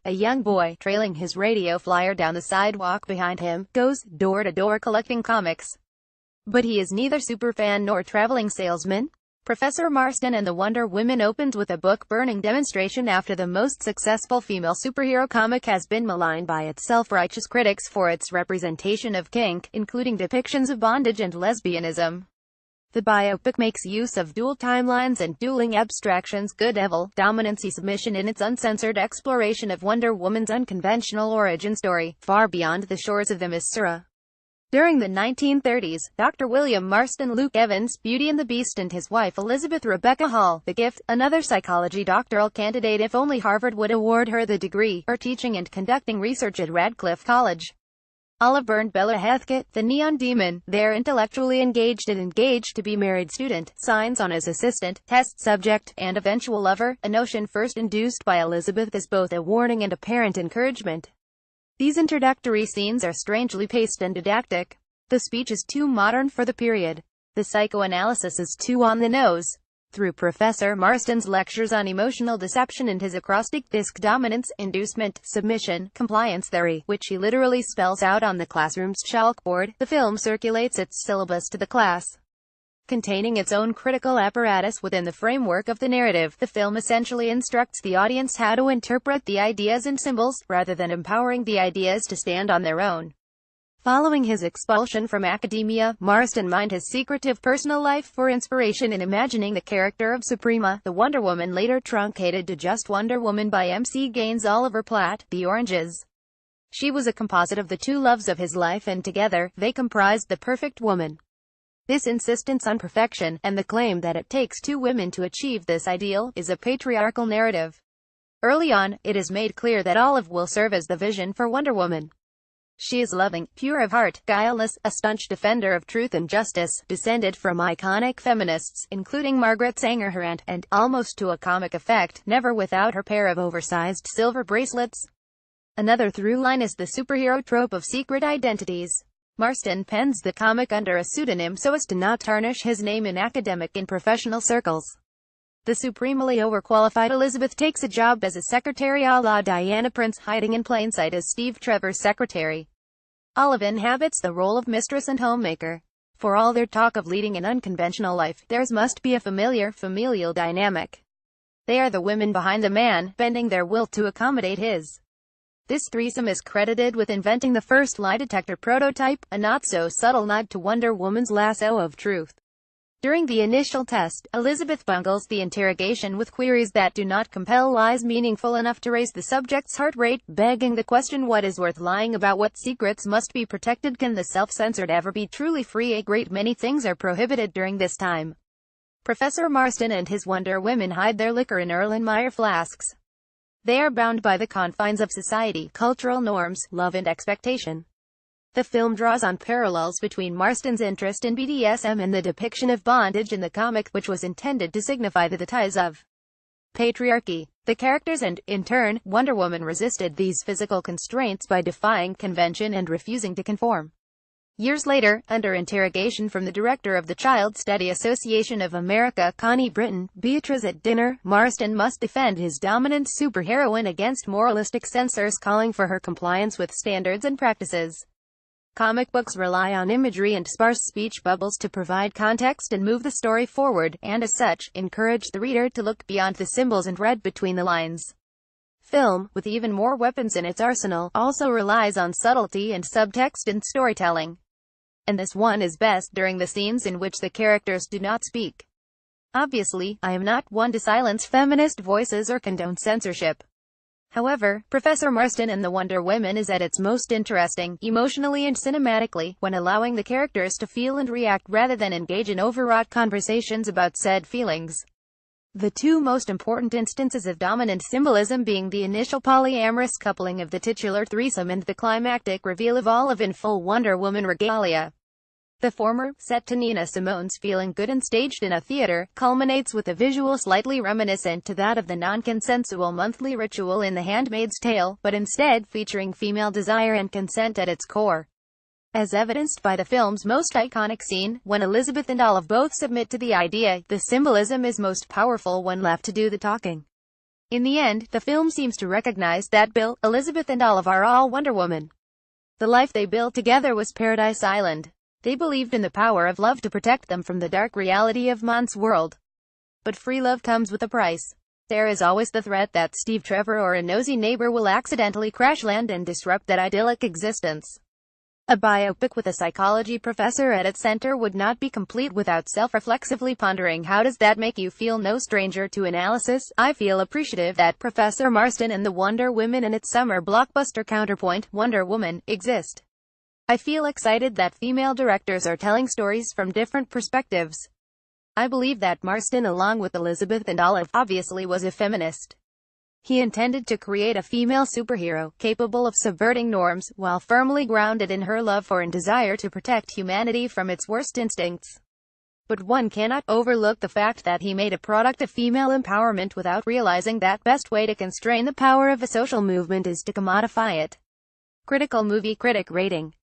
A young boy, trailing his radio flyer down the sidewalk behind him, goes door to door collecting comics. But he is neither superfan nor traveling salesman. Professor Marston and the Wonder Woman opens with a book-burning demonstration after the most successful female superhero comic has been maligned by its self-righteous critics for its representation of kink, including depictions of bondage and lesbianism. The biopic makes use of dual timelines and dueling abstractions, good-evil, dominancy submission in its uncensored exploration of Wonder Woman's unconventional origin story, far beyond the shores of the Missouri. During the 1930s, Dr. William Marston, Luke Evans, Beauty and the Beast, and his wife Elizabeth Rebecca Hall, The Gift, another psychology doctoral candidate if only Harvard would award her the degree, are teaching and conducting research at Radcliffe College. Olive burned Bella Heathcote, the neon demon, their intellectually engaged and engaged to be married student, signs on as assistant, test subject, and eventual lover, a notion first induced by Elizabeth as both a warning and apparent encouragement. These introductory scenes are strangely paced and didactic. The speech is too modern for the period. The psychoanalysis is too on the nose. Through Professor Marston's lectures on emotional deception and his acrostic disc dominance, inducement, submission, compliance theory, which he literally spells out on the classroom's chalkboard, the film circulates its syllabus to the class. Containing its own critical apparatus within the framework of the narrative, the film essentially instructs the audience how to interpret the ideas and symbols, rather than empowering the ideas to stand on their own. Following his expulsion from academia, Marston mined his secretive personal life for inspiration in imagining the character of Suprema, the Wonder Woman later truncated to just Wonder Woman by MC Gaines' Oliver Platt, The Oranges. She was a composite of the two loves of his life, and together, they comprised the perfect woman. This insistence on perfection, and the claim that it takes two women to achieve this ideal, is a patriarchal narrative. Early on, it is made clear that Olive will serve as the vision for Wonder Woman. She is loving, pure of heart, guileless, a staunch defender of truth and justice, descended from iconic feminists, including Margaret Sanger Harand, and, almost to a comic effect, never without her pair of oversized silver bracelets. Another through line is the superhero trope of secret identities. Marston pens the comic under a pseudonym so as to not tarnish his name in academic and professional circles. The supremely overqualified Elizabeth takes a job as a secretary a la Diana Prince, hiding in plain sight as Steve Trevor's secretary. Olive inhabits the role of mistress and homemaker. For all their talk of leading an unconventional life, theirs must be a familial dynamic. They are the women behind the man, bending their will to accommodate his. This threesome is credited with inventing the first lie detector prototype, a not-so-subtle nod to Wonder Woman's lasso of truth. During the initial test, Elizabeth bungles the interrogation with queries that do not compel lies meaningful enough to raise the subject's heart rate, begging the question: what is worth lying about? What secrets must be protected? Can the self-censored ever be truly free? A great many things are prohibited during this time. Professor Marston and his Wonder Women hide their liquor in Erlenmeyer flasks. They are bound by the confines of society, cultural norms, love and expectation. The film draws on parallels between Marston's interest in BDSM and the depiction of bondage in the comic, which was intended to signify the ties of patriarchy. The characters and, in turn, Wonder Woman resisted these physical constraints by defying convention and refusing to conform. Years later, under interrogation from the director of the Child Study Association of America, Connie Britton, Beatrice at dinner, Marston must defend his dominant superheroine against moralistic censors calling for her compliance with standards and practices. Comic books rely on imagery and sparse speech bubbles to provide context and move the story forward, and as such, encourage the reader to look beyond the symbols and read between the lines. Film, with even more weapons in its arsenal, also relies on subtlety and subtext in storytelling. And this one is best during the scenes in which the characters do not speak. Obviously, I am not one to silence feminist voices or condone censorship. However, Professor Marston and the Wonder Women is at its most interesting, emotionally and cinematically, when allowing the characters to feel and react rather than engage in overwrought conversations about said feelings. The two most important instances of dominant symbolism being the initial polyamorous coupling of the titular threesome and the climactic reveal of Olive in full Wonder Woman regalia. The former, set to Nina Simone's Feeling Good and staged in a theater, culminates with a visual slightly reminiscent to that of the non-consensual monthly ritual in The Handmaid's Tale, but instead featuring female desire and consent at its core. As evidenced by the film's most iconic scene, when Elizabeth and Olive both submit to the idea, the symbolism is most powerful when left to do the talking. In the end, the film seems to recognize that Bill, Elizabeth and Olive are all Wonder Woman. The life they built together was Paradise Island. They believed in the power of love to protect them from the dark reality of Mon's world. But free love comes with a price. There is always the threat that Steve Trevor or a nosy neighbor will accidentally crash land and disrupt that idyllic existence. A biopic with a psychology professor at its center would not be complete without self-reflexively pondering how does that make you feel. No stranger to analysis, I feel appreciative that Professor Marston and the Wonder Woman and its summer blockbuster counterpoint, Wonder Woman, exist. I feel excited that female directors are telling stories from different perspectives. I believe that Marston, along with Elizabeth and Olive, obviously was a feminist. He intended to create a female superhero, capable of subverting norms, while firmly grounded in her love for and desire to protect humanity from its worst instincts. But one cannot overlook the fact that he made a product of female empowerment without realizing that best way to constrain the power of a social movement is to commodify it. Critical movie critic rating.